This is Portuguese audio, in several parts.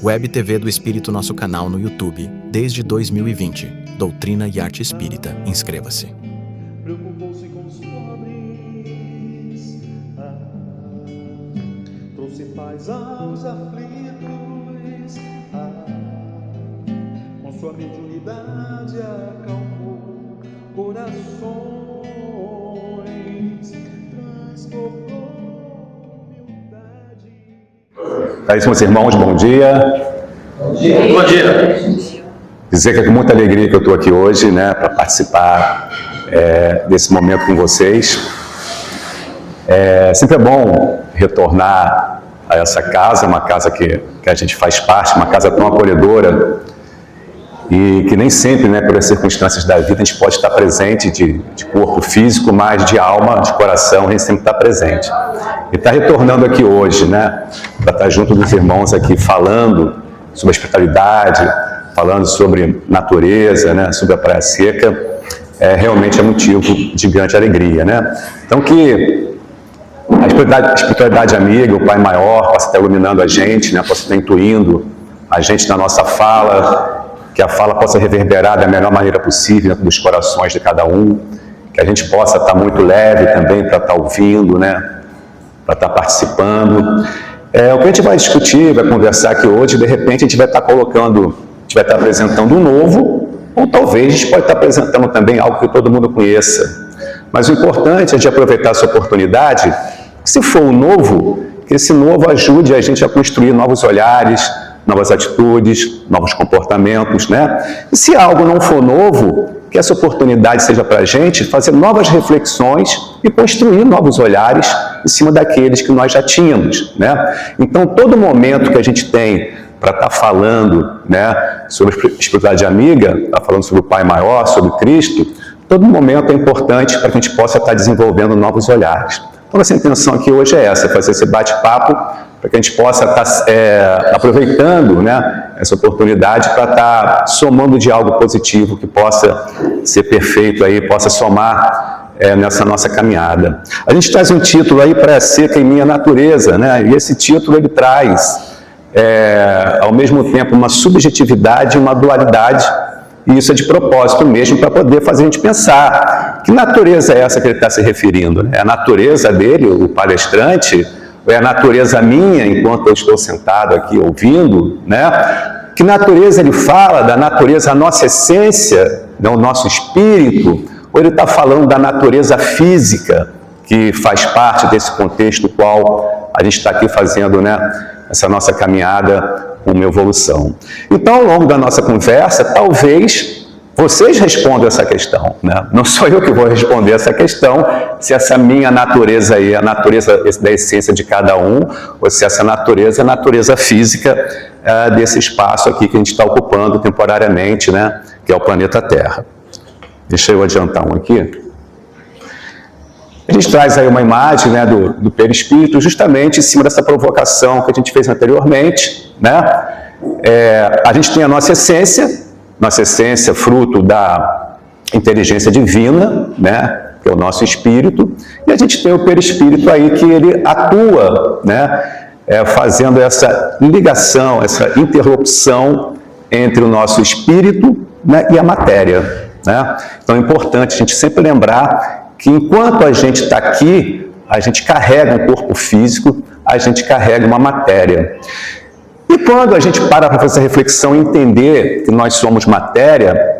Web TV do Espírito, nosso canal no YouTube, desde 2020. Doutrina e Arte Espírita. Inscreva-se. Preocupou-se com os pobres, trouxe paz aos aflitos, com sua mediunidade acalmou corações, transformou humildade. Caríssimos irmãos, bom dia. Bom dia. Bom dia. Dizer que é com muita alegria que eu estou aqui hoje, né, para participar desse momento com vocês. Sempre é bom retornar a essa casa, uma casa que a gente faz parte, uma casa tão acolhedora e que nem sempre, né, pelas circunstâncias da vida, a gente pode estar presente de corpo físico, mas de alma, de coração, a gente sempre está presente. E está retornando aqui hoje, né, para estar junto dos irmãos aqui falando sobre a espiritualidade, falando sobre natureza, né, sobre a Praia Seca, realmente é motivo de grande alegria, né? Então que a espiritualidade amiga, o Pai Maior, possa estar iluminando a gente, né, possa estar intuindo a gente na nossa fala, que a fala possa reverberar da melhor maneira possível dentro dos corações de cada um, que a gente possa estar muito leve também para estar ouvindo, né, para estar participando. O que a gente vai discutir, vai conversar aqui hoje, de repente a gente vai estar colocando, a gente vai estar apresentando um novo, ou talvez a gente pode estar apresentando também algo que todo mundo conheça. Mas o importante é de aproveitar essa oportunidade, se for um novo, que esse novo ajude a gente a construir novos olhares, novas atitudes, novos comportamentos, né? E se algo não for novo, que essa oportunidade seja para a gente fazer novas reflexões e construir novos olhares em cima daqueles que nós já tínhamos, né? Então, todo momento que a gente tem para estar falando, né, sobre espiritualidade amiga, estar falando sobre o Pai Maior, sobre Cristo, todo momento é importante para que a gente possa estar desenvolvendo novos olhares. Então, essa intenção aqui hoje é essa, fazer esse bate-papo, para que a gente possa estar aproveitando, né, essa oportunidade para estar somando de algo positivo que possa ser perfeito aí, possa somar nessa nossa caminhada. A gente traz um título aí, Praia Seca em Minha Natureza, né, e esse título ele traz, ao mesmo tempo, uma subjetividade e uma dualidade, e isso é de propósito mesmo, para poder fazer a gente pensar que natureza é essa que ele está se referindo, né? É a natureza dele, o palestrante, ou é a natureza minha, enquanto eu estou sentado aqui ouvindo, né? Que natureza ele fala? Da natureza, a nossa essência, né? O nosso espírito, ou ele está falando da natureza física, que faz parte desse contexto qual a gente está aqui fazendo, né, essa nossa caminhada com uma evolução. Então, ao longo da nossa conversa, talvez vocês respondam essa questão, né? Não sou eu que vou responder essa questão, se essa minha natureza aí é a natureza da essência de cada um, ou se essa natureza é a natureza física desse espaço aqui que a gente está ocupando temporariamente, né, que é o planeta Terra. Deixa eu adiantar um aqui. A gente traz aí uma imagem, né, do perispírito, justamente em cima dessa provocação que a gente fez anteriormente, né? A gente tem a nossa essência fruto da inteligência divina, né, que é o nosso espírito, e a gente tem o perispírito aí que ele atua, né, fazendo essa ligação, essa interrupção entre o nosso espírito, né, e a matéria, né? Então é importante a gente sempre lembrar que enquanto a gente está aqui, a gente carrega um corpo físico, a gente carrega uma matéria. E quando a gente para fazer essa reflexão e entender que nós somos matéria,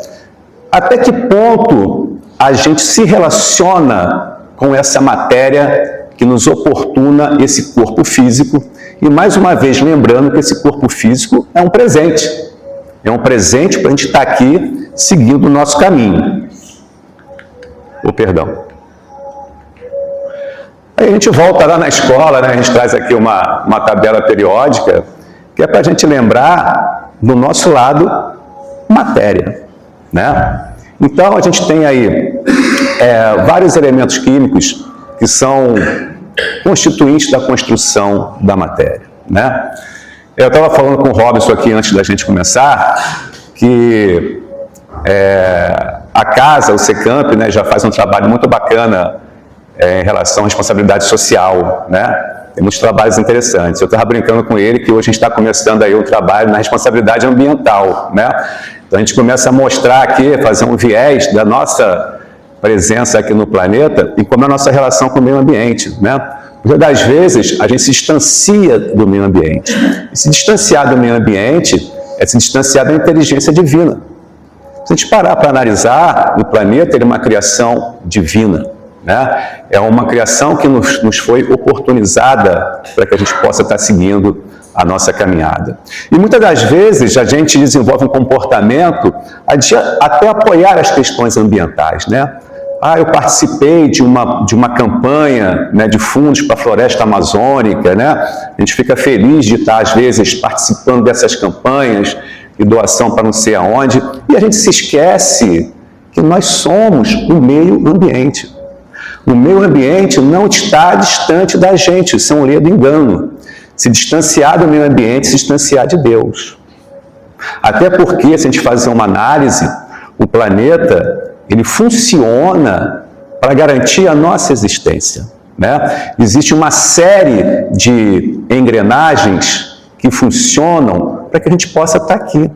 até que ponto a gente se relaciona com essa matéria que nos oportuna esse corpo físico? E mais uma vez lembrando que esse corpo físico é um presente. É um presente para a gente estar aqui seguindo o nosso caminho. Perdão. Aí a gente volta lá na escola, né? A gente traz aqui uma tabela periódica, que é para a gente lembrar do nosso lado matéria, né? Então a gente tem aí vários elementos químicos que são constituintes da construção da matéria, né? Eu estava falando com o Robson aqui antes da gente começar, que a casa, o Secamp, né, já faz um trabalho muito bacana em relação à responsabilidade social, né? Tem muitos trabalhos interessantes. Eu estava brincando com ele que hoje a gente está começando aí um trabalho na responsabilidade ambiental, né? Então a gente começa a mostrar aqui, fazer um viés da nossa presença aqui no planeta e como é a nossa relação com o meio ambiente, né? Porque das vezes a gente se distancia do meio ambiente. E se distanciar do meio ambiente é se distanciar da inteligência divina. Se a gente parar para analisar, o planeta ele é uma criação divina, né? É uma criação que nos foi oportunizada para que a gente possa estar seguindo a nossa caminhada. E muitas das vezes a gente desenvolve um comportamento de até apoiar as questões ambientais, né? Eu participei de uma campanha, né, de fundos para a floresta amazônica, né? A gente fica feliz de estar, às vezes, participando dessas campanhas de doação para não sei aonde, e a gente se esquece que nós somos o meio ambiente. O meio ambiente não está distante da gente, isso é um ledo engano. Se distanciar do meio ambiente, se distanciar de Deus. Até porque, se a gente fazer uma análise, o planeta ele funciona para garantir a nossa existência, né? Existe uma série de engrenagens que funcionam para que a gente possa estar aqui.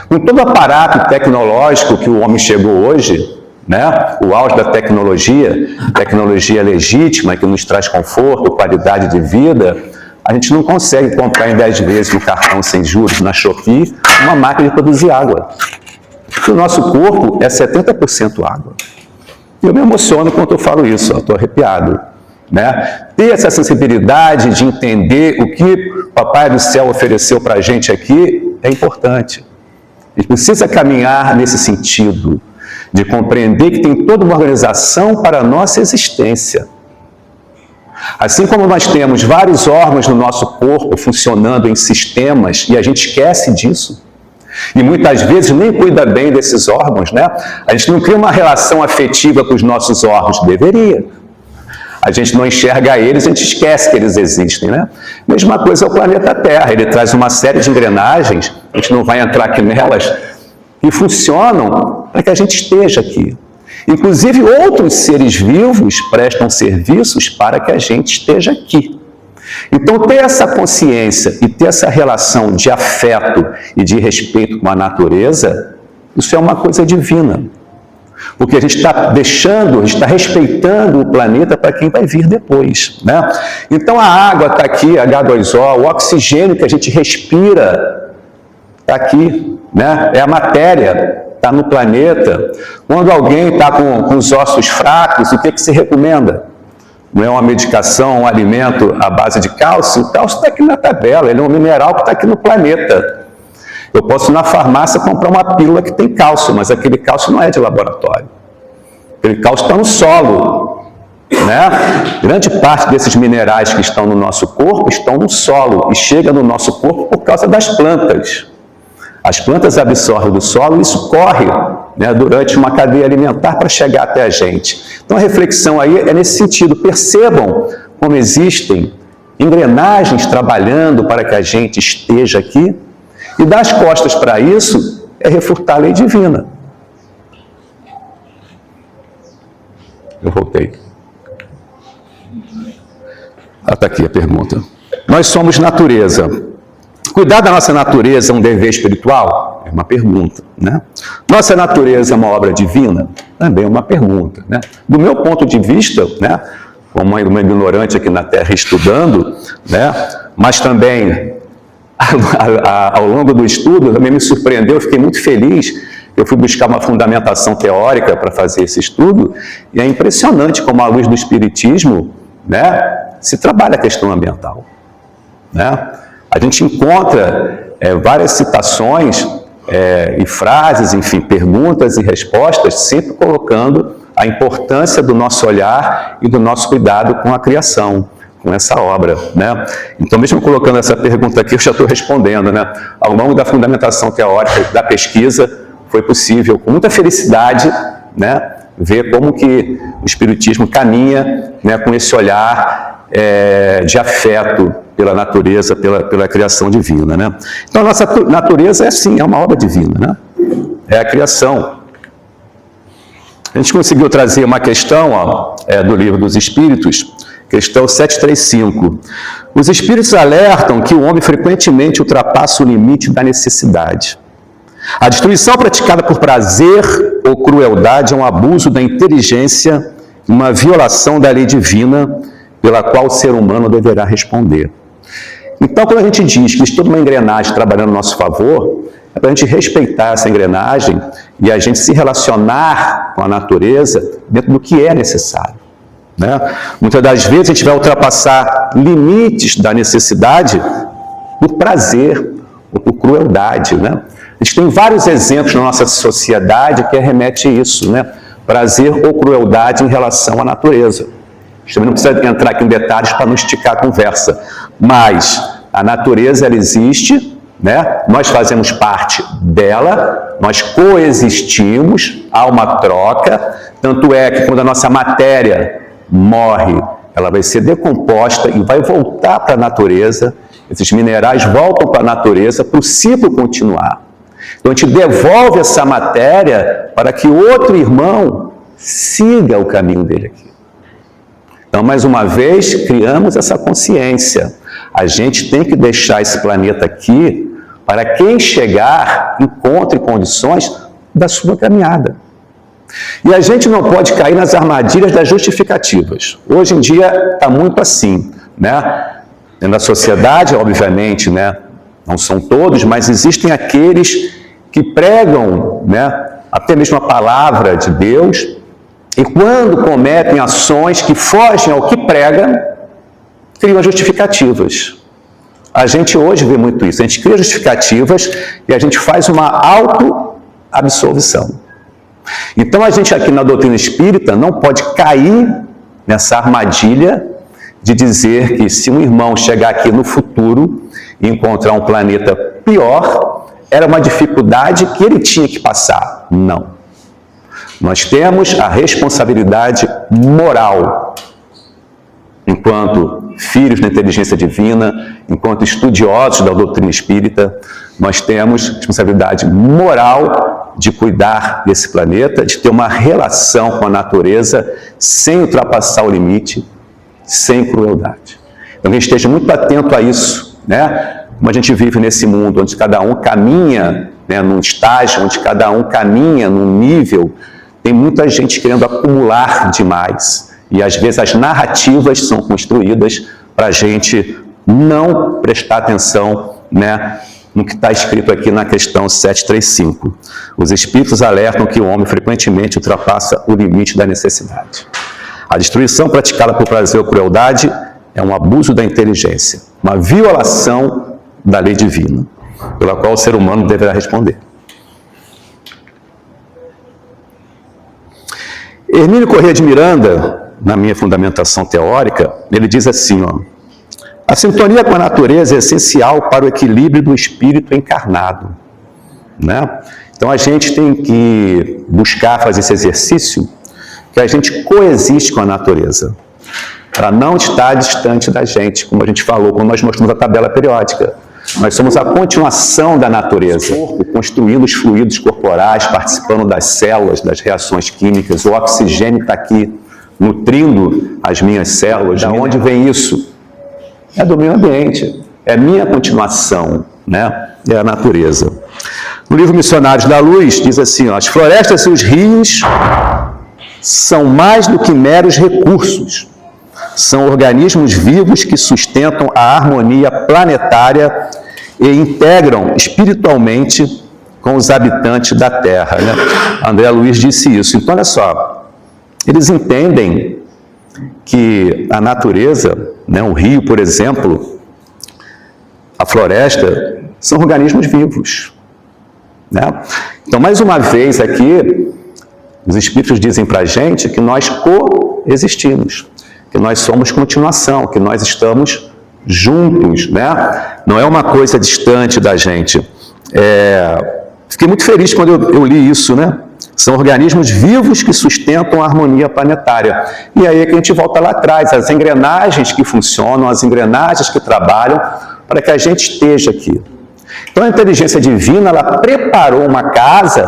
Com todo o aparato tecnológico que o homem chegou hoje, né? O auge da tecnologia legítima que nos traz conforto, qualidade de vida, a gente não consegue comprar em 10 vezes no cartão sem juros na Shopee uma máquina de produzir água. Porque o nosso corpo é 70% água. E eu me emociono quando eu falo isso, eu estou arrepiado, né? Ter essa sensibilidade de entender o que o Papai do Céu ofereceu para a gente aqui é importante. A gente precisa caminhar nesse sentido, de compreender que tem toda uma organização para a nossa existência. Assim como nós temos vários órgãos no nosso corpo funcionando em sistemas e a gente esquece disso, e muitas vezes nem cuida bem desses órgãos, né? A gente não cria uma relação afetiva com os nossos órgãos, deveria. A gente não enxerga eles, a gente esquece que eles existem, né? Mesma coisa é o planeta Terra, ele traz uma série de engrenagens, a gente não vai entrar aqui nelas, que funcionam para que a gente esteja aqui. Inclusive, outros seres vivos prestam serviços para que a gente esteja aqui. Então, ter essa consciência e ter essa relação de afeto e de respeito com a natureza, isso é uma coisa divina. Porque a gente está deixando, a gente está respeitando o planeta para quem vai vir depois, né? Então, a água está aqui, H2O, o oxigênio que a gente respira está aqui, né? É a matéria. Está no planeta. Quando alguém está com os ossos fracos, o que se recomenda? Não é uma medicação, um alimento à base de cálcio? O cálcio está aqui na tabela, ele é um mineral que está aqui no planeta. Eu posso ir na farmácia comprar uma pílula que tem cálcio, mas aquele cálcio não é de laboratório. Aquele cálcio está no solo, né? Grande parte desses minerais que estão no nosso corpo estão no solo e chegam no nosso corpo por causa das plantas. As plantas absorvem do solo e isso corre, né, durante uma cadeia alimentar para chegar até a gente. Então a reflexão aí é nesse sentido. Percebam como existem engrenagens trabalhando para que a gente esteja aqui, e dar as costas para isso é refutar a lei divina. Eu voltei. Está aqui a pergunta. Nós somos natureza. Cuidar da nossa natureza é um dever espiritual? É uma pergunta, né? Nossa natureza é uma obra divina? Também é uma pergunta, né? Do meu ponto de vista, né, como uma ignorante aqui na Terra estudando, né, mas também ao longo do estudo também me surpreendeu, eu fiquei muito feliz. Eu fui buscar uma fundamentação teórica para fazer esse estudo e é impressionante como à luz do Espiritismo, né, se trabalha a questão ambiental, né? A gente encontra várias citações e frases, enfim, perguntas e respostas, sempre colocando a importância do nosso olhar e do nosso cuidado com a criação, com essa obra, né? Então, mesmo colocando essa pergunta aqui, eu já estou respondendo, né? Ao longo da fundamentação teórica da pesquisa, foi possível, com muita felicidade, né, ver como que o Espiritismo caminha, né, com esse olhar de afeto pela natureza, pela criação divina, né? Então, a nossa natureza é assim, é uma obra divina, né? É a criação. A gente conseguiu trazer uma questão do Livro dos Espíritos, questão 735. Os espíritos alertam que o homem frequentemente ultrapassa o limite da necessidade. A destruição praticada por prazer ou crueldade é um abuso da inteligência, uma violação da lei divina, pela qual o ser humano deverá responder. Então, quando a gente diz que existe toda uma engrenagem trabalhando a nosso favor, é para a gente respeitar essa engrenagem e a gente se relacionar com a natureza dentro do que é necessário, né? Muitas das vezes a gente vai ultrapassar limites da necessidade por prazer ou por crueldade, né? A gente tem vários exemplos na nossa sociedade que remete a isso, né? Prazer ou crueldade em relação à natureza. A gente também não precisa entrar aqui em detalhes para não esticar a conversa, mas a natureza, ela existe, né? Nós fazemos parte dela, nós coexistimos, há uma troca, tanto é que quando a nossa matéria morre, ela vai ser decomposta e vai voltar para a natureza, esses minerais voltam para a natureza para o ciclo continuar. Então a gente devolve essa matéria para que outro irmão siga o caminho dele aqui. Então, mais uma vez, criamos essa consciência. A gente tem que deixar esse planeta aqui para quem chegar encontre condições da sua caminhada. E a gente não pode cair nas armadilhas das justificativas. Hoje em dia está muito assim, né? Dentro da sociedade, obviamente, né? Não são todos, mas existem aqueles que pregam, né? Até mesmo a palavra de Deus, e quando cometem ações que fogem ao que prega, criam justificativas. A gente hoje vê muito isso. A gente cria justificativas e a gente faz uma auto-absolvição. Então, a gente aqui na doutrina espírita não pode cair nessa armadilha de dizer que se um irmão chegar aqui no futuro e encontrar um planeta pior, era uma dificuldade que ele tinha que passar. Não. Nós temos a responsabilidade moral, enquanto filhos da inteligência divina, enquanto estudiosos da doutrina espírita, nós temos responsabilidade moral de cuidar desse planeta, de ter uma relação com a natureza sem ultrapassar o limite, sem crueldade. Então, que a gente esteja muito atento a isso, né? Como a gente vive nesse mundo onde cada um caminha, né, num estágio, onde cada um caminha num nível, tem muita gente querendo acumular demais. E às vezes as narrativas são construídas para a gente não prestar atenção, né, no que está escrito aqui na questão 735. Os espíritos alertam que o homem frequentemente ultrapassa o limite da necessidade. A destruição praticada por prazer ou crueldade é um abuso da inteligência, uma violação da lei divina, pela qual o ser humano deverá responder. Hermínio Corrêa de Miranda, na minha fundamentação teórica, ele diz assim, ó, a sintonia com a natureza é essencial para o equilíbrio do espírito encarnado, né? Então a gente tem que buscar fazer esse exercício, que a gente coexiste com a natureza, para não estar distante da gente, como a gente falou, quando nós mostramos a tabela periódica. Nós somos a continuação da natureza, construindo os fluidos corporais, participando das células, das reações químicas. O oxigênio está aqui, nutrindo as minhas células. De onde vem isso? É do meio ambiente, é minha continuação, né? É a natureza. No livro Missionários da Luz, diz assim, ó, as florestas e os rios são mais do que meros recursos. São organismos vivos que sustentam a harmonia planetária e integram espiritualmente com os habitantes da Terra, né? André Luiz disse isso. Então, olha só, eles entendem que a natureza, né, o rio, por exemplo, a floresta, são organismos vivos, né? Então, mais uma vez aqui, os Espíritos dizem para a gente que nós coexistimos, que nós somos continuação, que nós estamos juntos, né? Não é uma coisa distante da gente. Fiquei muito feliz quando eu li isso, né? São organismos vivos que sustentam a harmonia planetária. E aí é que a gente volta lá atrás, as engrenagens que funcionam, as engrenagens que trabalham para que a gente esteja aqui. Então a inteligência divina, ela preparou uma casa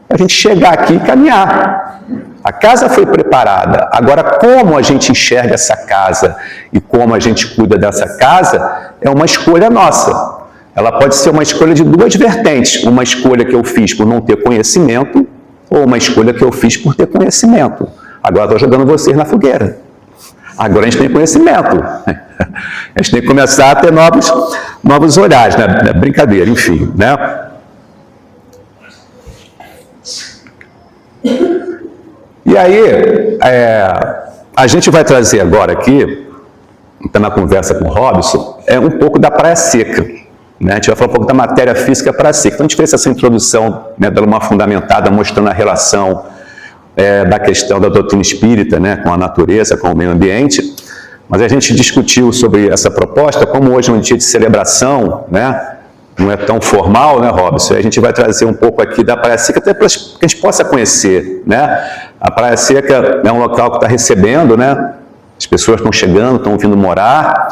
para a gente chegar aqui e caminhar. A casa foi preparada. Agora, como a gente enxerga essa casa e como a gente cuida dessa casa, é uma escolha nossa. Ela pode ser uma escolha de duas vertentes. Uma escolha que eu fiz por não ter conhecimento ou uma escolha que eu fiz por ter conhecimento. Agora estou jogando vocês na fogueira. Agora a gente tem conhecimento. A gente tem que começar a ter novos olhares, né? Brincadeira, enfim, né? E aí, a gente vai trazer agora aqui, está na conversa com o Robson, um pouco da praia seca. Né? A gente vai falar um pouco da matéria física praia seca. Então a gente fez essa introdução, né, dando uma fundamentada, mostrando a relação da questão da doutrina espírita, né, com a natureza, com o meio ambiente. Mas a gente discutiu sobre essa proposta, como hoje é um dia de celebração, né, não é tão formal, né, Robson? A gente vai trazer um pouco aqui da Praia Seca, até para que a gente possa conhecer, né? A Praia Seca é um local que está recebendo, né? As pessoas estão chegando, estão vindo morar,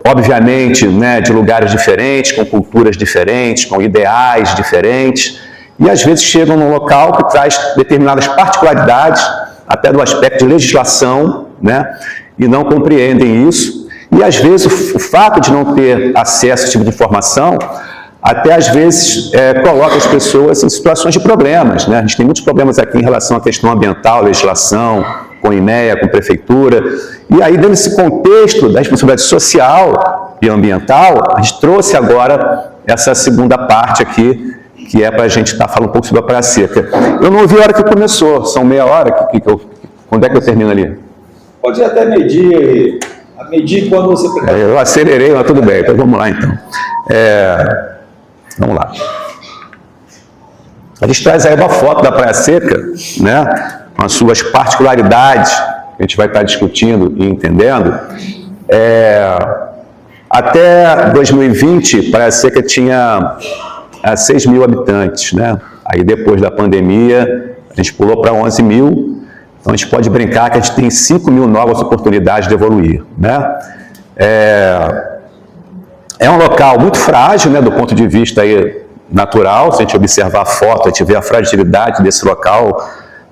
obviamente, né, de lugares diferentes, com culturas diferentes, com ideais diferentes, e às vezes chegam num local que traz determinadas particularidades, até do aspecto de legislação, né? E não compreendem isso. E, às vezes, o fato de não ter acesso a esse tipo de informação, até, às vezes, coloca as pessoas em situações de problemas, né? A gente tem muitos problemas aqui em relação à questão ambiental, legislação, com INEA, com prefeitura. E aí, dentro desse contexto da responsabilidade social e ambiental, a gente trouxe agora essa segunda parte aqui, que é para a gente estar falando um pouco sobre a Praia Seca. Eu não ouvi a hora que começou, são meia hora, quando é que eu termino ali? Pode até medir quando você pegar. Eu acelerei, mas tudo bem, então vamos lá então. Vamos lá. A gente traz aí uma foto da Praia Seca, né, com as suas particularidades, que a gente vai estar discutindo e entendendo. Até 2020, Praia Seca tinha 6 mil habitantes, né? Aí depois da pandemia, a gente pulou para 11 mil. Então, a gente pode brincar que a gente tem 5 mil novas oportunidades de evoluir, né? É um local muito frágil, né, do ponto de vista aí natural. Se a gente observar a foto, a gente vê a fragilidade desse local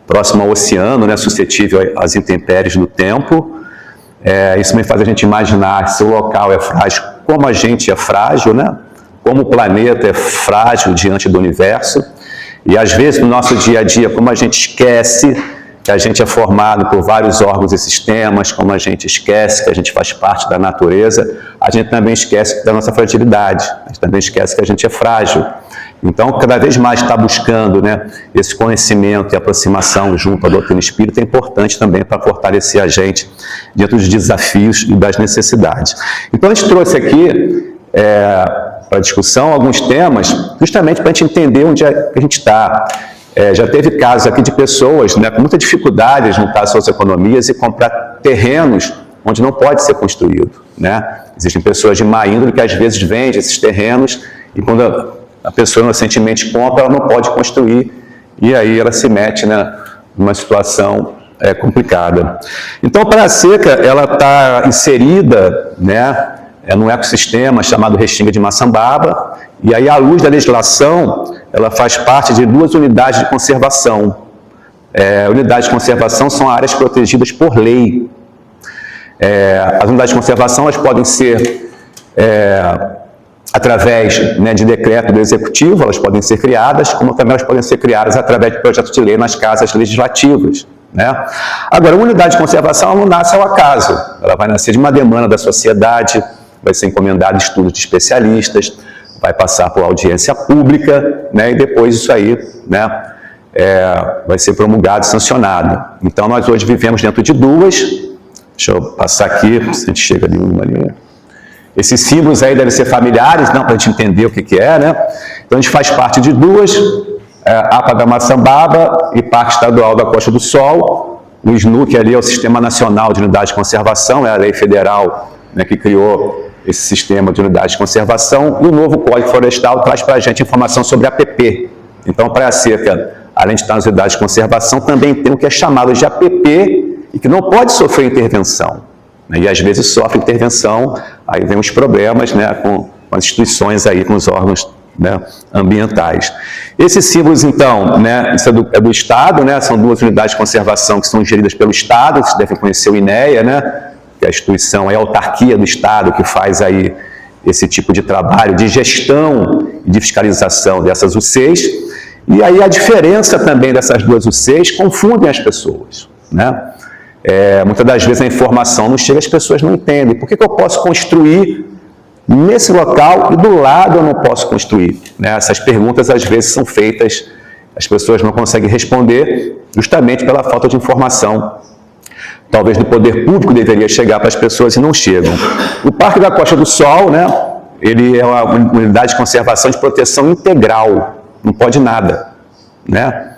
próximo ao oceano, né, suscetível às intempéries do tempo. Isso me faz a gente imaginar se o local é frágil, como a gente é frágil, né? Como o planeta é frágil diante do universo. E, às vezes, no nosso dia a dia, como a gente esquece que a gente é formado por vários órgãos e sistemas, como a gente esquece que a gente faz parte da natureza, a gente também esquece da nossa fragilidade, a gente também esquece que a gente é frágil. Então, cada vez mais está buscando, né, esse conhecimento e aproximação junto à doutrina espírita é importante também para fortalecer a gente dentro dos desafios e das necessidades. Então, a gente trouxe aqui para discussão alguns temas, justamente para a gente entender onde é que a gente está. Já teve casos aqui de pessoas, né, com muita dificuldade de juntar suas economias e comprar terrenos onde não pode ser construído, né? Existem pessoas de má índole que às vezes vendem esses terrenos e quando a pessoa inocentemente compra, ela não pode construir e aí ela se mete, né, numa situação complicada. Então, a Praia Seca, ela está inserida, né, num ecossistema chamado Restinga de Maçambaba, e aí, à luz da legislação, ela faz parte de 2 unidades de conservação. Unidades de conservação são áreas protegidas por lei. As unidades de conservação elas podem ser através, né, de decreto do executivo, elas podem ser criadas, como também elas podem ser criadas através de projetos de lei nas casas legislativas, né? Agora, uma unidade de conservação ela não nasce ao acaso, ela vai nascer de uma demanda da sociedade, vai ser encomendado estudos de especialistas, vai passar por audiência pública, né, e depois isso aí, né, vai ser promulgado e sancionado. Então, nós hoje vivemos dentro de 2, deixa eu passar aqui, se a gente chega ali uma ali. Esses símbolos aí devem ser familiares, não, para a gente entender o que é, né? Então, a gente faz parte de 2, APA da Maçambaba e Parque Estadual da Costa do Sol. O SNUC ali é o Sistema Nacional de Unidade de Conservação, é a lei federal, né, que criou esse sistema de unidade de conservação, e o novo Código Florestal traz para a gente informação sobre a APP. Então, a Praia Seca, além de estar nas unidades de conservação, também tem o que é chamado de APP e que não pode sofrer intervenção, né? E às vezes sofre intervenção, aí vem os problemas, né, com as instituições aí, com os órgãos né, ambientais. Esses símbolos, então, né, isso é do Estado, né, são 2 unidades de conservação que são geridas pelo Estado, vocês devem conhecer o INEA, né, que é a instituição, é a autarquia do Estado que faz aí esse tipo de trabalho de gestão e de fiscalização dessas UCs. E aí a diferença também dessas 2 UCs confundem as pessoas, né? Muitas das vezes a informação não chega, as pessoas não entendem. Por que eu posso construir nesse local e do lado eu não posso construir? Né? Essas perguntas às vezes são feitas, as pessoas não conseguem responder justamente pela falta de informação. Talvez do poder público deveria chegar para as pessoas e não chegam. O Parque da Costa do Sol, né, ele é uma unidade de conservação de proteção integral, não pode nada, né?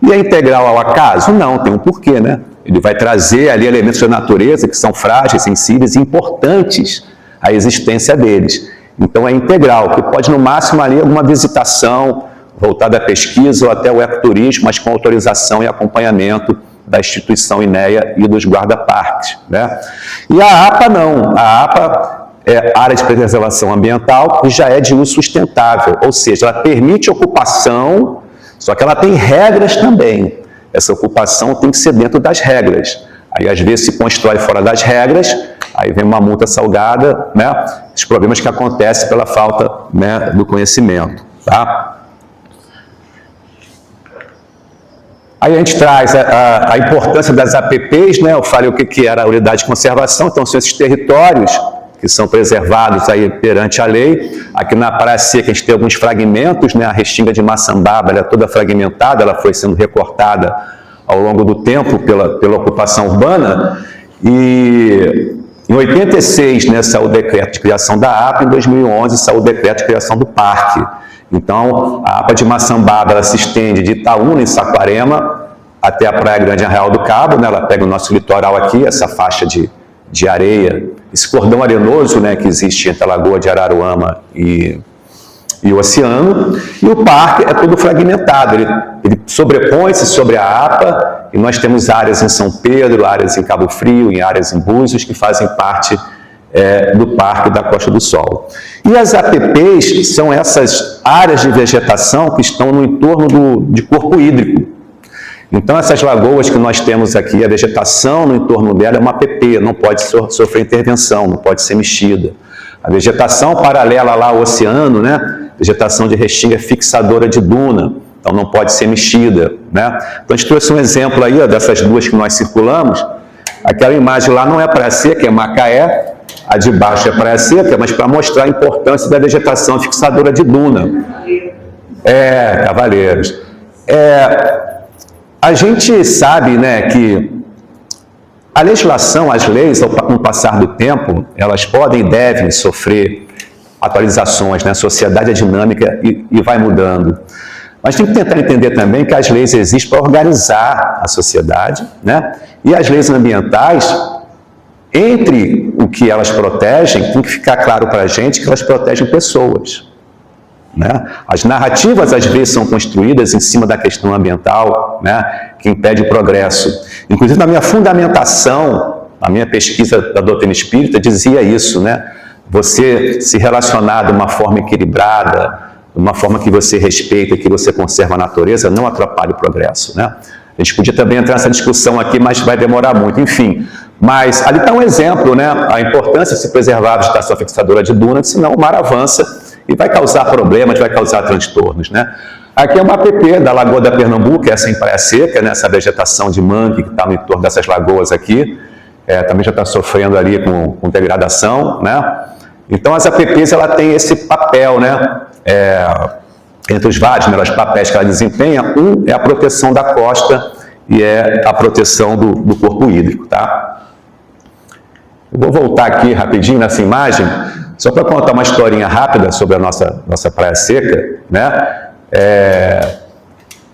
E é integral ao acaso? Não, tem um porquê, né? Ele vai trazer ali elementos da natureza que são frágeis, sensíveis e importantes à existência deles. Então é integral, que pode no máximo ali alguma visitação voltada à pesquisa ou até o ecoturismo, mas com autorização e acompanhamento da instituição INEA e dos guarda-parques, né? E a APA não, a APA é área de preservação ambiental e já é de uso sustentável, ou seja, ela permite ocupação, só que ela tem regras também. Essa ocupação tem que ser dentro das regras. Aí, às vezes, se constrói fora das regras, aí vem uma multa salgada, né? Os problemas que acontecem pela falta, né, do conhecimento, tá? Aí a gente traz a importância das APPs, né? Eu falei o que era a unidade de conservação, então são esses territórios que são preservados aí perante a lei. Aqui na Praia Seca a gente tem alguns fragmentos, né? A Restinga de Maçambaba, ela é toda fragmentada, ela foi sendo recortada ao longo do tempo pela ocupação urbana. E em 86, né, saiu o decreto de criação da APA, em 2011 saiu o decreto de criação do parque. Então, a APA de Maçambaba, ela se estende de Itaúna, em Saquarema, até a Praia Grande Arraial do Cabo, né? Ela pega o nosso litoral aqui, essa faixa de areia, esse cordão arenoso, né, que existe entre a Lagoa de Araruama e o oceano, e o parque é todo fragmentado, ele sobrepõe-se sobre a APA, e nós temos áreas em São Pedro, áreas em Cabo Frio, em áreas em Búzios, que fazem parte do Parque da Costa do Sol. E as APPs são essas áreas de vegetação que estão no entorno de corpo hídrico. Então, essas lagoas que nós temos aqui, a vegetação no entorno dela é uma APP, não pode sofrer intervenção, não pode ser mexida. A vegetação paralela lá ao oceano, né? Vegetação de restinga fixadora de duna, então não pode ser mexida, né? Então, a gente trouxe um exemplo aí, ó, dessas 2 que nós circulamos. Aquela imagem lá não é Praia Seca, é Macaé, a de baixo é Praia Seca, mas para mostrar a importância da vegetação fixadora de duna. Cavaleiros. A gente sabe, né, que a legislação, as leis, com o passar do tempo, elas podem e devem sofrer atualizações, né? A sociedade é dinâmica e vai mudando. Mas tem que tentar entender também que as leis existem para organizar a sociedade, né? E as leis ambientais, entre o que elas protegem, tem que ficar claro para a gente que elas protegem pessoas, né? As narrativas, às vezes, são construídas em cima da questão ambiental, né, que impede o progresso. Inclusive, na minha fundamentação, na minha pesquisa da doutrina espírita, dizia isso, né? Você se relacionar de uma forma equilibrada, de uma forma que você respeita, que você conserva a natureza, não atrapalha o progresso, né? A gente podia também entrar nessa discussão aqui, mas vai demorar muito, enfim. Mas ali está um exemplo, né? A importância de se preservar a vegetação fixadora de duna, senão o mar avança e vai causar problemas, vai causar transtornos, né? Aqui é uma APP da Lagoa da Pernambuco, essa em Praia Seca, né? Essa vegetação de mangue que está no entorno dessas lagoas aqui, também já está sofrendo ali com degradação, né? Então, as APPs, ela tem esse papel, né? Entre os vários papéis que ela desempenha, um é a proteção da costa e é a proteção do corpo hídrico, tá? Eu vou voltar aqui rapidinho nessa imagem, só para contar uma historinha rápida sobre a nossa Praia Seca, né?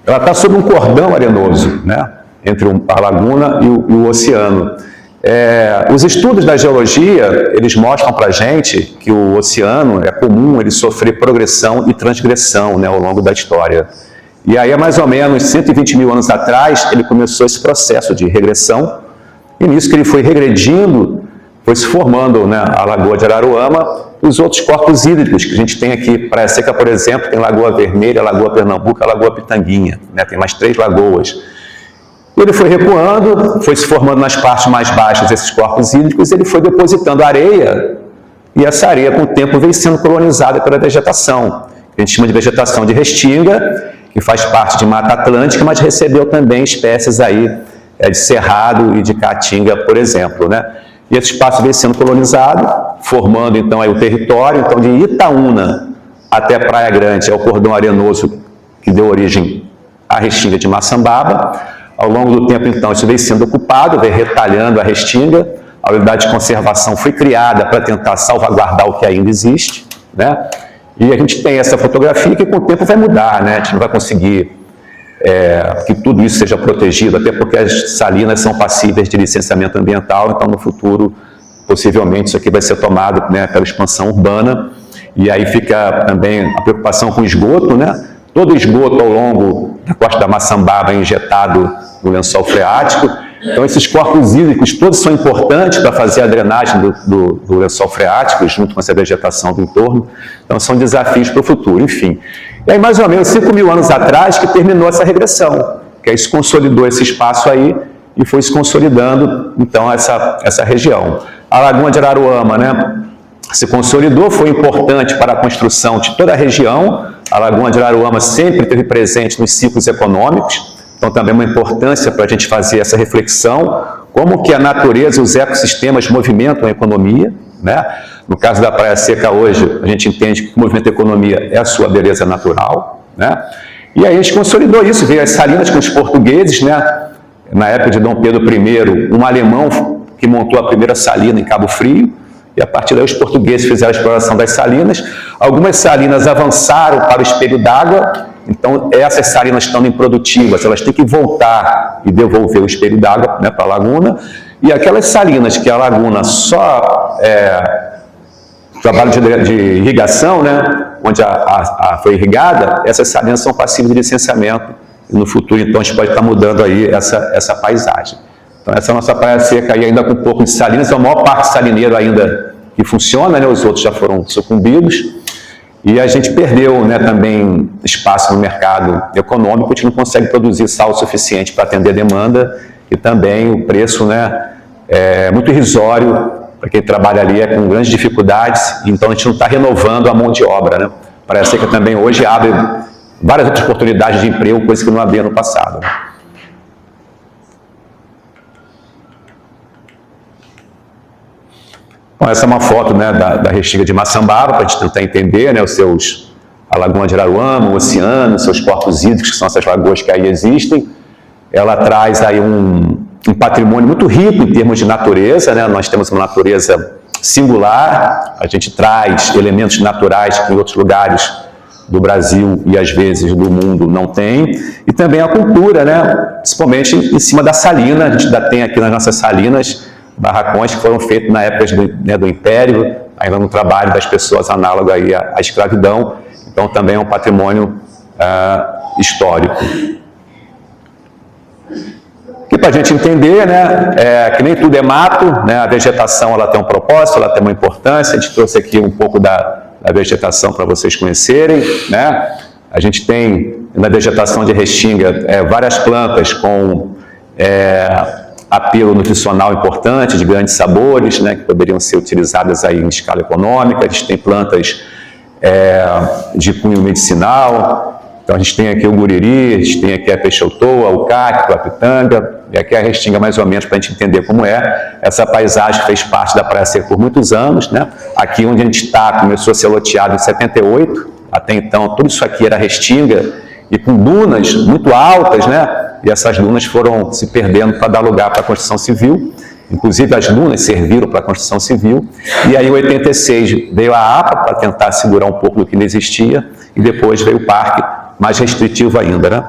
Ela está sob um cordão arenoso, né? Entre a laguna e o oceano. Os estudos da geologia, eles mostram para a gente que o oceano é comum ele sofrer progressão e transgressão, né, ao longo da história. E aí, há mais ou menos 120 mil anos atrás, ele começou esse processo de regressão, e nisso que ele foi regredindo, foi se formando, né, a Lagoa de Araruama e os outros corpos hídricos que a gente tem aqui. Praia Seca, por exemplo, tem Lagoa Vermelha, Lagoa Pernambuco, a Lagoa Pitanguinha, né, tem mais 3 lagoas. Ele foi recuando, foi se formando nas partes mais baixas desses corpos hídricos, ele foi depositando areia, e essa areia, com o tempo, veio sendo colonizada pela vegetação. A gente chama de vegetação de restinga, que faz parte de Mata Atlântica, mas recebeu também espécies aí de cerrado e de caatinga, por exemplo, né? E esse espaço veio sendo colonizado, formando então aí o território. Então, de Itaúna até Praia Grande é o cordão arenoso que deu origem à restinga de Maçambaba. Ao longo do tempo, então, isso veio sendo ocupado, veio retalhando a restinga. A unidade de conservação foi criada para tentar salvaguardar o que ainda existe, né? E a gente tem essa fotografia que com o tempo vai mudar, né? A gente não vai conseguir que tudo isso seja protegido, até porque as salinas são passíveis de licenciamento ambiental, então no futuro, possivelmente, isso aqui vai ser tomado, né, pela expansão urbana, e aí fica também a preocupação com o esgoto, né? Todo o esgoto ao longo da costa da Maçambaba é injetado no lençol freático. Então, esses corpos hídricos todos são importantes para fazer a drenagem do lençol freático, junto com essa vegetação do entorno. Então, são desafios para o futuro, enfim. E aí, mais ou menos 5.000 anos atrás, que terminou essa regressão, que aí se consolidou esse espaço aí e foi se consolidando, então, essa região. A Lagoa de Araruama, né, se consolidou, foi importante para a construção de toda a região. A Lagoa de Araruama sempre esteve presente nos ciclos econômicos. Então, também uma importância para a gente fazer essa reflexão, como que a natureza e os ecossistemas movimentam a economia, né? No caso da Praia Seca hoje, a gente entende que o movimento da economia é a sua beleza natural, né? E aí a gente consolidou isso, veio as salinas com os portugueses, né? Na época de Dom Pedro I, um alemão que montou a primeira salina em Cabo Frio, e a partir daí os portugueses fizeram a exploração das salinas. Algumas salinas avançaram para o espelho d'água. Então, essas salinas estão improdutivas, elas têm que voltar e devolver o espelho d'água, né, para a laguna. E aquelas salinas que a laguna só trabalho de irrigação, né, onde foi irrigada, essas salinas são passíveis de licenciamento. E no futuro, então, a gente pode estar mudando aí essa paisagem. Então, essa é a nossa Praia Seca aí, ainda com um pouco de salinas, é o maior parque salineiro ainda que funciona, né, os outros já foram sucumbidos. E a gente perdeu, né, também espaço no mercado econômico, a gente não consegue produzir sal o suficiente para atender a demanda, e também o preço, né, é muito irrisório para quem trabalha ali, é com grandes dificuldades, então a gente não está renovando a mão de obra, né? Praia Seca também hoje abre várias outras oportunidades de emprego, coisa que não havia no passado, né? Bom, essa é uma foto, né, da restinga de Maçambaba, para a gente tentar entender, né, a Lagoa de Araruama, o oceano, seus corpos hídricos, que são essas lagoas que aí existem. Ela traz aí um patrimônio muito rico em termos de natureza, né? Nós temos uma natureza singular, a gente traz elementos naturais que em outros lugares do Brasil e às vezes do mundo não tem, e também a cultura, né? Principalmente em cima da salina. A gente ainda tem aqui nas nossas salinas barracões que foram feitos na época do Império, ainda no trabalho das pessoas análogo aí à escravidão. Então também é um patrimônio histórico. E para a gente entender, né, que nem tudo é mato, né, a vegetação ela tem um propósito, ela tem uma importância. A gente trouxe aqui um pouco da vegetação para vocês conhecerem, né? A gente tem na vegetação de restinga várias plantas com apelo nutricional importante, de grandes sabores, né, que poderiam ser utilizadas aí em escala econômica. A gente tem plantas de cunho medicinal. Então a gente tem aqui o guriri, a gente tem aqui a peixotoa, o cacto, a pitanga, e aqui a restinga mais ou menos para a gente entender como é. Essa paisagem fez parte da Praia Seca por muitos anos, né? Aqui onde a gente está começou a ser loteado em 78, até então tudo isso aqui era restinga e com dunas muito altas, né? E essas dunas foram se perdendo para dar lugar para a construção civil. Inclusive as dunas serviram para a construção civil. E aí em 86 veio a APA para tentar segurar um pouco do que não existia, e depois veio o parque, mais restritivo ainda, né?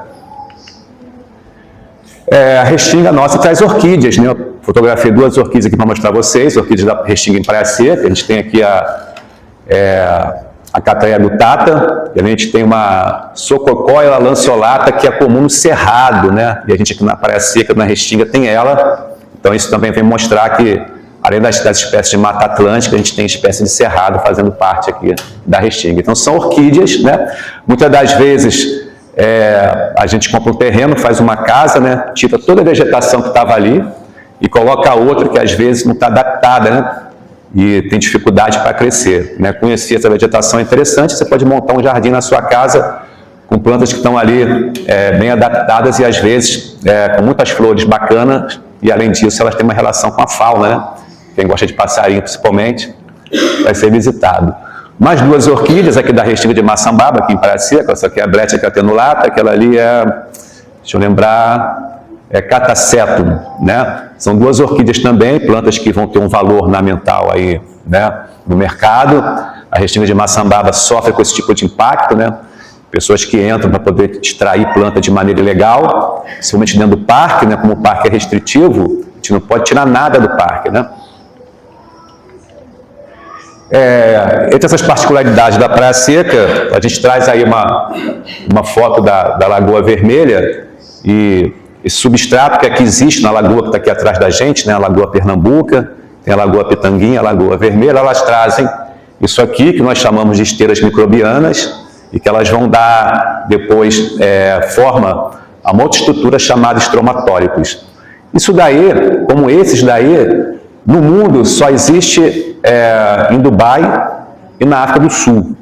A restinga nossa traz orquídeas, né? Eu fotografei 2 orquídeas aqui para mostrar a vocês, orquídeas da restinga em Praia Seca. A gente tem aqui a Cattleya gutata, e a gente tem uma Sococoila lanceolata, que é comum no Cerrado, né? E a gente aqui na Praia Seca, na restinga, tem ela. Então isso também vem mostrar que além das espécies de Mata Atlântica, a gente tem espécies de cerrado fazendo parte aqui da Restinga. Então são orquídeas, né? Muitas das vezes a gente compra um terreno, faz uma casa, né? Tira toda a vegetação que estava ali e coloca outra que às vezes não está adaptada, né? E tem dificuldade para crescer, né? Conhecer essa vegetação é interessante, você pode montar um jardim na sua casa com plantas que estão ali bem adaptadas e às vezes com muitas flores bacanas, e além disso elas têm uma relação com a fauna, né? Quem gosta de passarinho principalmente vai ser visitado. Mais 2 orquídeas aqui da Restinga de Maçambaba, aqui em Praia Seca. Essa aqui é a Bletia catenulata, aquela ali deixa eu lembrar, Catasetum, né? São 2 orquídeas também, plantas que vão ter um valor ornamental aí, né, no mercado. A Restinga de Maçambaba sofre com esse tipo de impacto, né? Pessoas que entram para poder extrair planta de maneira ilegal, principalmente dentro do parque, né? Como o parque é restritivo, a gente não pode tirar nada do parque, né? Entre essas particularidades da Praia Seca, a gente traz aí uma foto da Lagoa Vermelha, e esse substrato que aqui existe na lagoa que está aqui atrás da gente, né, a Lagoa Pernambuca, tem a Lagoa Pitanguinha, a Lagoa Vermelha, elas trazem isso aqui que nós chamamos de esteiras microbianas e que elas vão dar depois forma a uma outra estrutura chamada estromatóricos. Isso daí, como esses daí, no mundo só existe em Dubai e na África do Sul,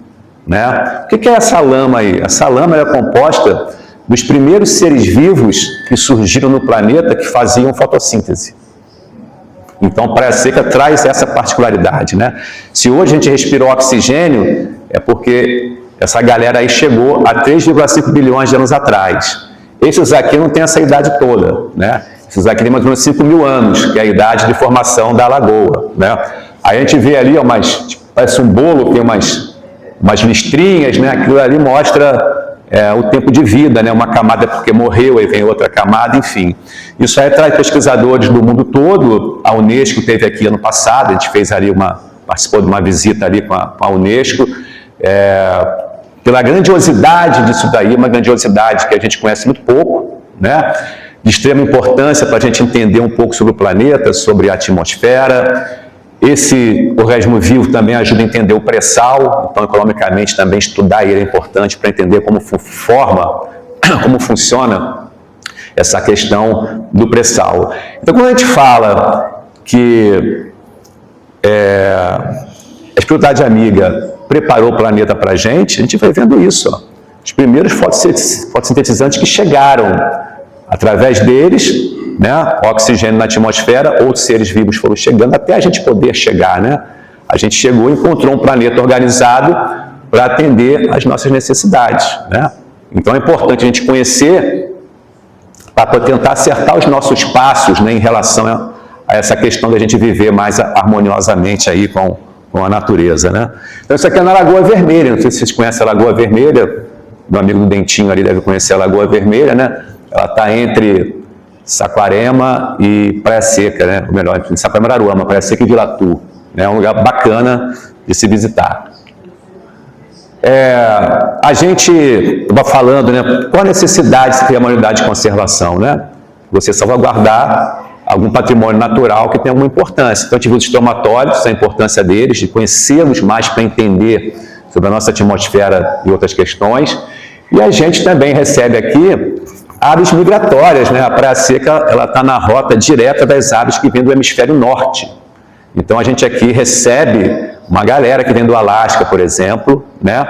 né? O que é essa lama aí? Essa lama é composta dos primeiros seres vivos que surgiram no planeta que faziam fotossíntese. Então, a Praia Seca traz essa particularidade, né? Se hoje a gente respirou oxigênio, é porque essa galera aí chegou há 3,5 bilhões de anos atrás. Esses aqui não têm essa idade toda, né? Esses aqui têm mais ou menos 5 mil anos, que é a idade de formação da lagoa, né? Aí a gente vê ali, parece um bolo, tem umas listrinhas, né? Aquilo ali mostra o tempo de vida, né? Uma camada porque morreu, aí vem outra camada, enfim. Isso aí traz pesquisadores do mundo todo. A Unesco teve aqui ano passado, a gente fez ali participou de uma visita ali com a Unesco, pela grandiosidade disso daí, uma grandiosidade que a gente conhece muito pouco, né? De extrema importância para a gente entender um pouco sobre o planeta, sobre a atmosfera. Esse organismo vivo também ajuda a entender o pré-sal, então economicamente também estudar ele é importante para entender como funciona essa questão do pré-sal. Então, quando a gente fala que a espiritualidade amiga preparou o planeta para a gente vai vendo isso. Ó. Os primeiros fotossintetizantes que chegaram, através deles, né, oxigênio na atmosfera, outros seres vivos foram chegando até a gente poder chegar, né? A gente chegou e encontrou um planeta organizado para atender às nossas necessidades, né? Então é importante a gente conhecer para tentar acertar os nossos passos, né, em relação a essa questão da gente viver mais harmoniosamente aí com a natureza, né? Então isso aqui é na Lagoa Vermelha, não sei se vocês conhecem a Lagoa Vermelha, meu amigo do Dentinho ali deve conhecer a Lagoa Vermelha, né? Ela está entre Saquarema e Praia Seca, né? Ou melhor, entre Saquarema e Araruama, Praia Seca e Vila Tu, né? É um lugar bacana de se visitar. A gente estava falando, né? Qual a necessidade de ter uma unidade de conservação, né? Você salvaguardar algum patrimônio natural que tem alguma importância. Então, a gente viu os estromatólogos, a importância deles, de conhecê-los mais para entender sobre a nossa atmosfera e outras questões. E a gente também recebe aqui aves migratórias, né? A Praia Seca ela está na rota direta das aves que vêm do hemisfério norte. Então, a gente aqui recebe uma galera que vem do Alasca, por exemplo, né?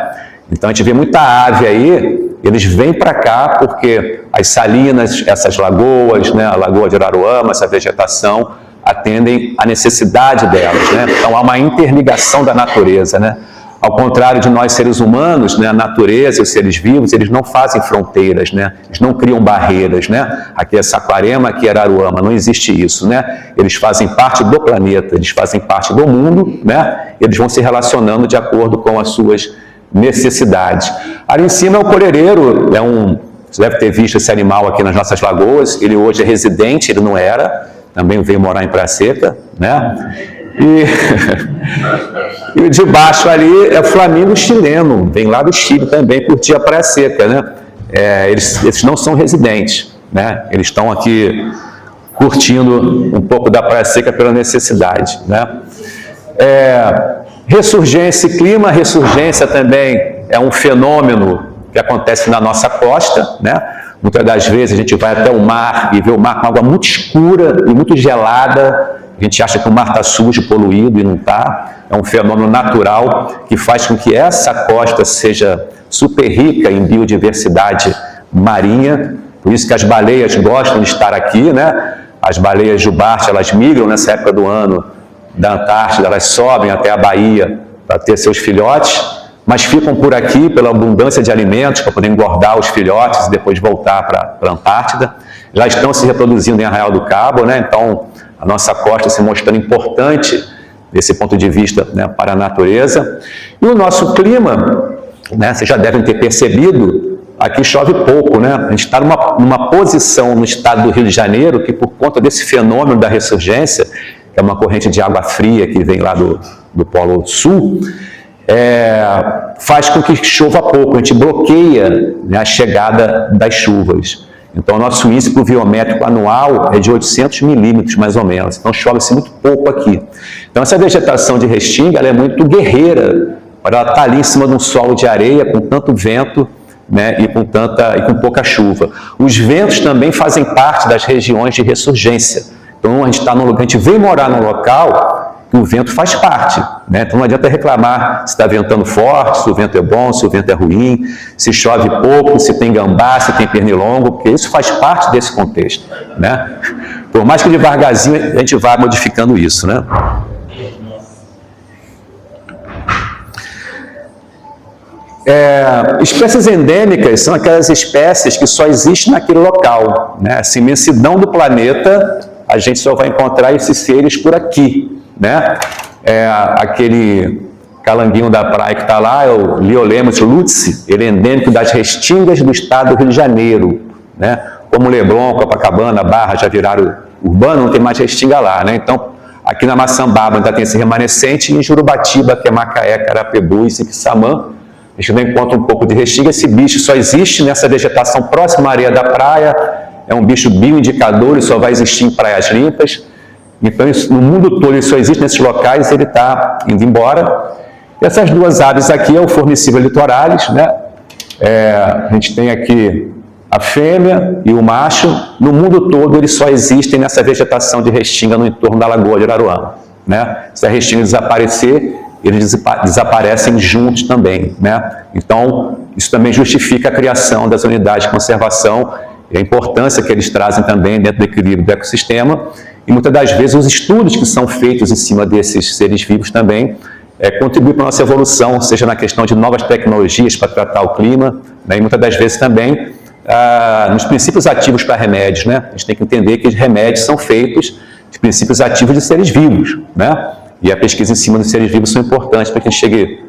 Então, a gente vê muita ave aí, eles vêm para cá porque as salinas, essas lagoas, né? A Lagoa de Araruama, essa vegetação, atendem à necessidade delas, né? Então, há uma interligação da natureza, né? Ao contrário de nós seres humanos, né, a natureza e os seres vivos, eles não fazem fronteiras, né? Eles não criam barreiras, né? Aqui é Saquarema, aqui é Araruama, não existe isso, né? Eles fazem parte do planeta, eles fazem parte do mundo, né? Eles vão se relacionando de acordo com as suas necessidades. Ali em cima é o corereiro, você deve ter visto esse animal aqui nas nossas lagoas, ele hoje é residente, ele não era, também veio morar em Praia Seca, né? E de baixo ali é o flamingo chileno, vem lá do Chile também, curtir a Praia Seca, né? Eles não são residentes, né? Eles estão aqui curtindo um pouco da Praia Seca pela necessidade, né? Ressurgência e clima. Ressurgência também é um fenômeno que acontece na nossa costa, né? Muitas das vezes a gente vai até o mar e vê o mar com água muito escura e muito gelada. A gente acha que o mar está sujo, poluído, e não está. É um fenômeno natural que faz com que essa costa seja super rica em biodiversidade marinha. Por isso que as baleias gostam de estar aqui, né? As baleias jubarte, elas migram nessa época do ano da Antártida, elas sobem até a Bahia para ter seus filhotes, mas ficam por aqui pela abundância de alimentos, para poder engordar os filhotes e depois voltar para a Antártida. Já estão se reproduzindo em Arraial do Cabo, né? Então, a nossa costa se mostrando importante desse ponto de vista, né, para a natureza. E o nosso clima, né, vocês já devem ter percebido, aqui chove pouco, né? A gente está numa posição no estado do Rio de Janeiro que, por conta desse fenômeno da ressurgência, que é uma corrente de água fria que vem lá do Polo Sul, faz com que chova pouco. A gente bloqueia, né, a chegada das chuvas. Então, o nosso índice pluviométrico anual é de 800 milímetros, mais ou menos. Então, chove-se muito pouco aqui. Então, essa vegetação de restinga, ela é muito guerreira. Ela está ali em cima de um solo de areia, com tanto vento, né, e com pouca chuva. Os ventos também fazem parte das regiões de ressurgência. Então, a gente está num lugar, a gente vem morar num local que o vento faz parte, né? Então não adianta reclamar se está ventando forte, se o vento é bom, se o vento é ruim, se chove pouco, se tem gambá, se tem pernilongo, porque isso faz parte desse contexto, né? Por mais que devagarzinho a gente vá modificando isso, né? Espécies endêmicas são aquelas espécies que só existem naquele local, né? Essa imensidão do planeta, a gente só vai encontrar esses seres por aqui, né? Aquele calanguinho da praia que está lá, é o Liolemos lutzi, ele é endêmico das restingas do estado do Rio de Janeiro, né? Como Leblon, Copacabana, Barra já viraram urbano, não tem mais restinga lá, né? Então, aqui na Maçambaba ainda tem esse remanescente, e em Jurubatiba, que é Macaé, Carapicuíba e Siquissamã, a gente ainda encontra um pouco de restinga. Esse bicho só existe nessa vegetação próxima à areia da praia, é um bicho bioindicador e só vai existir em praias limpas. Então, no mundo todo ele só existe nesses locais, ele está indo embora. E essas duas aves aqui é o Formicivia litoralis, né? A gente tem aqui a fêmea e o macho. No mundo todo eles só existem nessa vegetação de restinga no entorno da Lagoa de Araruama, né? Se a restinga desaparecer, eles desaparecem juntos também, né? Então, isso também justifica a criação das unidades de conservação e a importância que eles trazem também dentro do equilíbrio do ecossistema. E muitas das vezes os estudos que são feitos em cima desses seres vivos também contribuem para a nossa evolução, seja na questão de novas tecnologias para tratar o clima, né? E muitas das vezes também nos princípios ativos para remédios, né? A gente tem que entender que os remédios são feitos de princípios ativos de seres vivos, né? E a pesquisa em cima dos seres vivos são importantes para que a gente chegue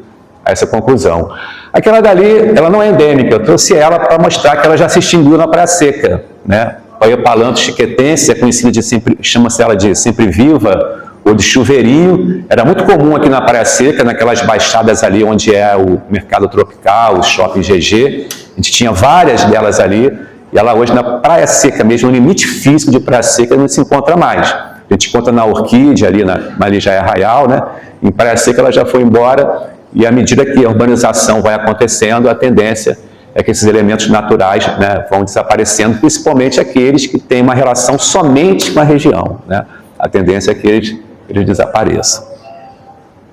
a essa conclusão. Aquela dali, ela não é endêmica, eu trouxe ela para mostrar que ela já se extinguiu na Praia Seca, né? A Epalanthus chiquetense é conhecida de sempre, chama-se ela de sempre viva, ou de chuveirinho. Era muito comum aqui na Praia Seca, naquelas baixadas ali onde é o mercado tropical, o shopping GG. A gente tinha várias delas ali, e ela hoje na Praia Seca mesmo, no limite físico de Praia Seca, não se encontra mais. A gente encontra na Orquídea, ali já é Arraial, né? Em Praia Seca ela já foi embora, e à medida que a urbanização vai acontecendo, a tendência é que esses elementos naturais, né, vão desaparecendo, principalmente aqueles que têm uma relação somente com a região, né? A tendência é que eles desapareçam.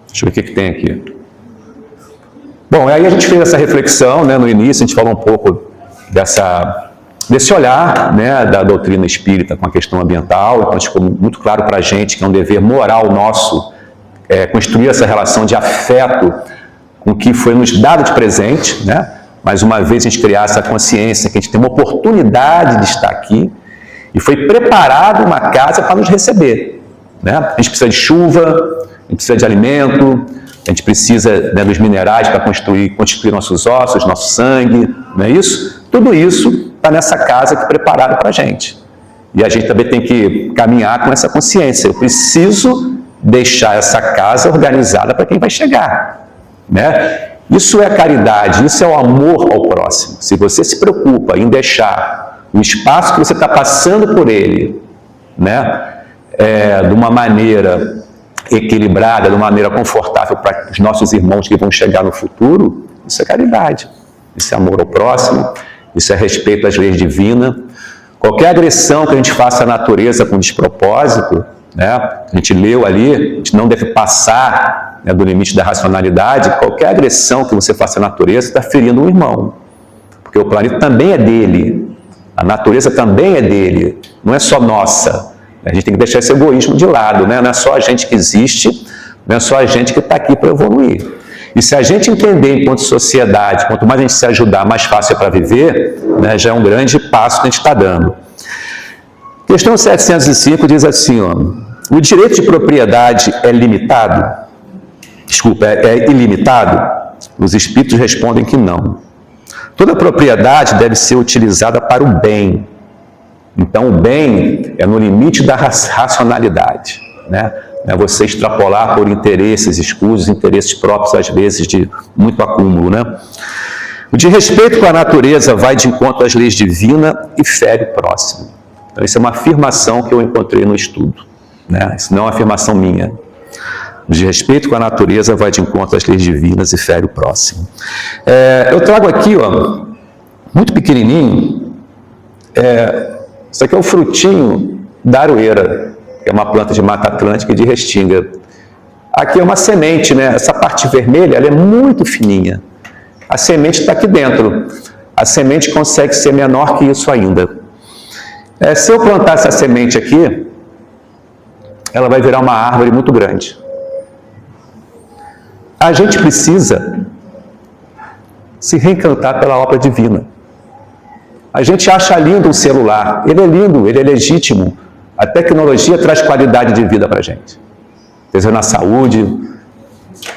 Deixa eu ver o que tem aqui. Bom, aí a gente fez essa reflexão, né, no início, a gente falou um pouco desse olhar, né, da doutrina espírita com a questão ambiental. Então ficou muito claro para a gente que é um dever moral nosso construir essa relação de afeto com o que foi nos dado de presente, né? Mais uma vez a gente criar essa consciência que a gente tem uma oportunidade de estar aqui e foi preparada uma casa para nos receber, né? A gente precisa de chuva, a gente precisa de alimento, a gente precisa, né, dos minerais para constituir nossos ossos, nosso sangue, não é isso? Tudo isso está nessa casa que é preparada para a gente. E a gente também tem que caminhar com essa consciência. Eu preciso deixar essa casa organizada para quem vai chegar, né? Isso é caridade, isso é o amor ao próximo. Se você se preocupa em deixar o espaço que você está passando por ele né? De uma maneira equilibrada, de uma maneira confortável para os nossos irmãos que vão chegar no futuro, isso é caridade, isso é amor ao próximo, isso é respeito às leis divinas. Qualquer agressão que a gente faça à natureza com despropósito, né? A gente leu ali, a gente não deve passar, né, do limite da racionalidade. Qualquer agressão que você faça à natureza está ferindo um irmão, porque o planeta também é dele, a natureza também é dele, não é só nossa. A gente tem que deixar esse egoísmo de lado, né? Não é só a gente que existe, não é só a gente que está aqui para evoluir. E se a gente entender enquanto sociedade, quanto mais a gente se ajudar, mais fácil é para viver, né, já é um grande passo que a gente está dando. Questão 705 diz assim, ó, o direito de propriedade é limitado? Desculpa, é ilimitado? Os espíritos respondem que não. Toda propriedade deve ser utilizada para o bem. Então, o bem é no limite da racionalidade, né? É você extrapolar por interesses escusos, interesses próprios, às vezes, de muito acúmulo, né? O de respeito com a natureza vai de encontro às leis divinas e fere o próximo. Então, isso é uma afirmação que eu encontrei no estudo, né? Isso não é uma afirmação minha. O de respeito com a natureza vai de encontro às leis divinas e fere o próximo. Eu trago aqui, ó, muito pequenininho, isso aqui é o frutinho da aroeira, que é uma planta de Mata Atlântica e de Restinga. Aqui é uma semente, né? Essa parte vermelha, ela é muito fininha. A semente está aqui dentro. A semente consegue ser menor que isso ainda. Se eu plantar essa semente aqui, ela vai virar uma árvore muito grande. A gente precisa se reencantar pela obra divina. A gente acha lindo um celular, ele é lindo, ele é legítimo. A tecnologia traz qualidade de vida para a gente. Seja na saúde,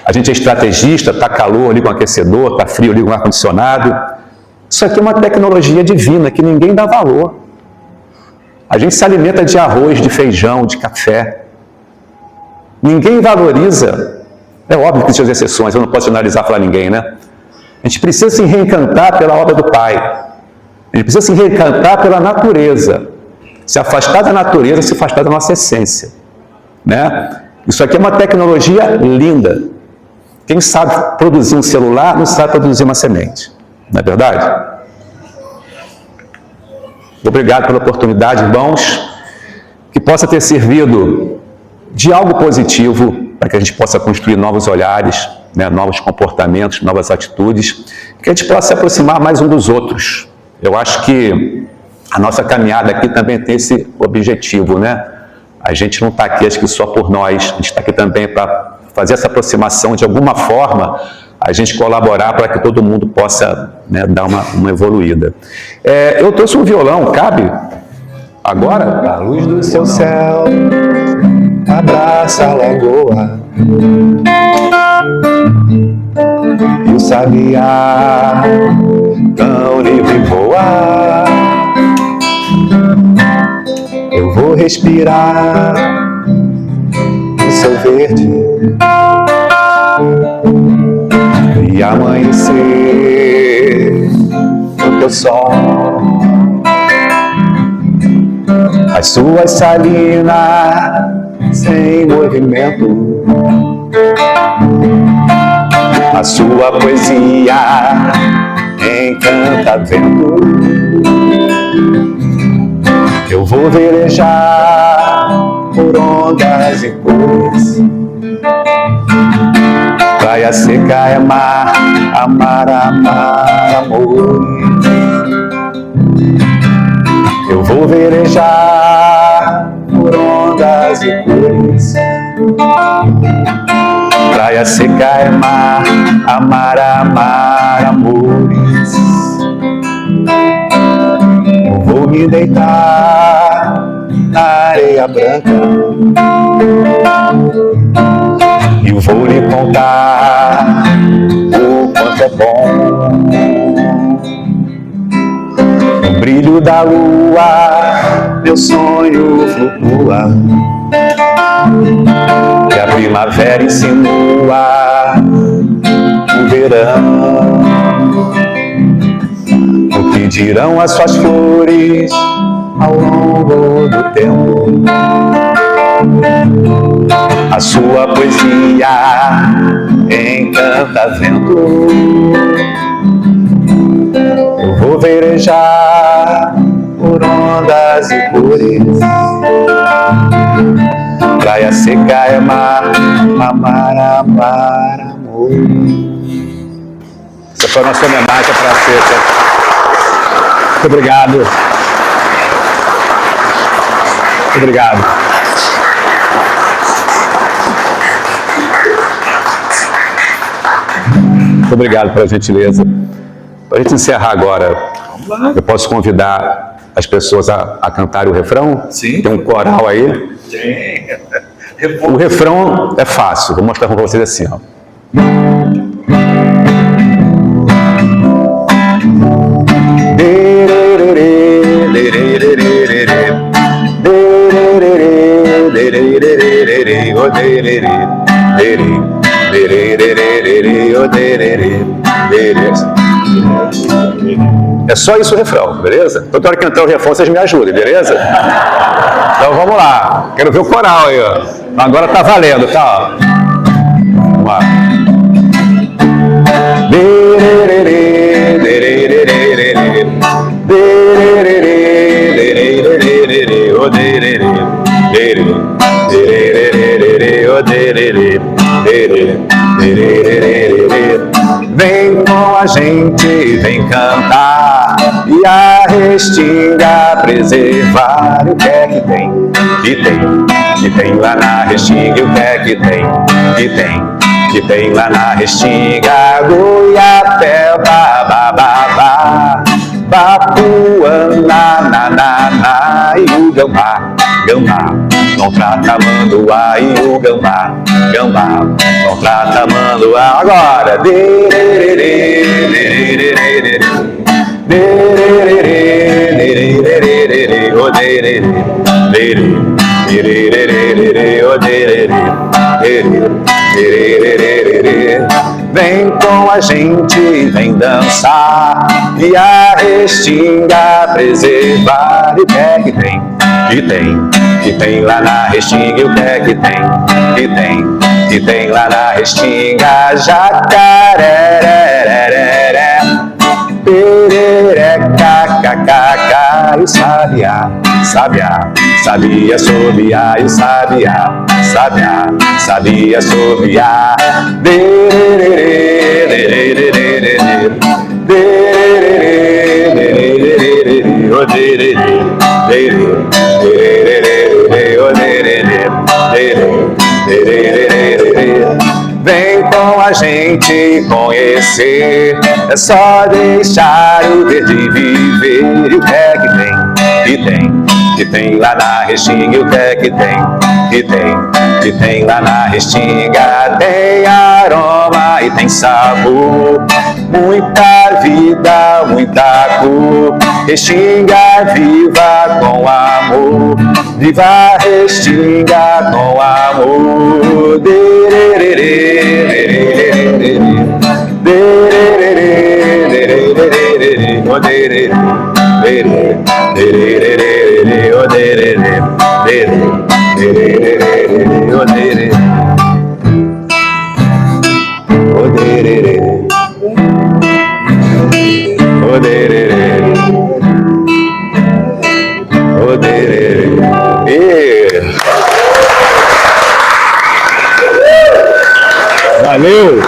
a gente é estrategista, está calor ali com aquecedor, está frio ali com ar-condicionado. Isso aqui é uma tecnologia divina que ninguém dá valor. A gente se alimenta de arroz, de feijão, de café. Ninguém valoriza. É óbvio que existem exceções, eu não posso analisar para ninguém, né? A gente precisa se reencantar pela obra do Pai. A gente precisa se reencantar pela natureza. Se afastar da natureza, se afastar da nossa essência, né? Isso aqui é uma tecnologia linda. Quem sabe produzir um celular, não sabe produzir uma semente. Não é verdade? Obrigado pela oportunidade, irmãos. Que possa ter servido de algo positivo para que a gente possa construir novos olhares, né, novos comportamentos, novas atitudes, que a gente possa se aproximar mais um dos outros. Eu acho que a nossa caminhada aqui também tem esse objetivo, né? A gente não está aqui, acho que só por nós, a gente está aqui também para fazer essa aproximação, de alguma forma, a gente colaborar para que todo mundo possa, né, dar uma evoluída. Eu trouxe um violão, cabe? Agora? A luz do seu céu abraça a lagoa e o sabiá tão livre voa. Eu vou respirar o seu verde e amanhecer no teu sol. As suas salinas sem movimento, a sua poesia encanta vento. Eu vou velejar por ondas e cores. Praia seca é mar, amar, amar, amores. Eu vou velejar por ondas e cores. Praia seca é mar, amar, amar, amores. Eu vou me deitar na areia branca e vou lhe contar o quanto é bom. No brilho da lua, meu sonho flutua, e a primavera insinua o verão. O que dirão as suas flores ao longo do tempo. A sua poesia encanta vento. Eu vou verejar por ondas e cores. Praia seca é mar, amar, amar, amor. Essa foi a nossa homenagem para a seca. Muito obrigado. Muito obrigado. Muito obrigado pela gentileza. Para a gente encerrar agora, eu posso convidar as pessoas a cantarem o refrão? Sim. Tem um coral aí. Sim. O refrão é fácil, vou mostrar para vocês assim, ó. É só isso o refrão, beleza? Toda hora que cantar o refrão, vocês me ajudem, beleza? Então vamos lá. Quero ver o coral aí, ó. Agora tá valendo, tá? Ó. Vamos lá. Vem com a gente, vem cantar e a restinga preservar. O que é que tem? Que tem lá na restinga. O que é que tem? Que tem lá na restinga. Goiapeba, bababá, bapuana, nananá e o gambá, gambá. Não trata manduá e o gambá, gambá. Não trata manduá. Agora. Vem com a gente, vem dançar e a restinga preservar. E o que é que tem? Que tem lá na restinga. E o que é que tem? Que tem lá na restinga. Jacaré, perereca, cacacá. E o sabiá, sabia sobiar. E o sabiá, sabia sobiar. Vem com a gente conhecer, é só deixar o verde viver. E o que é que tem? Que tem lá na restinga. E o que é que tem? Que tem lá na restinga. Tem aroma e tem sabor, muita vida, muita cor. Restinga viva com amor, viva a restinga com amor. Valeu!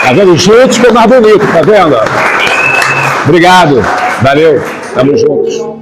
Tá vendo? Juntos que é mais bonito, tá vendo? Obrigado, valeu, tamo juntos.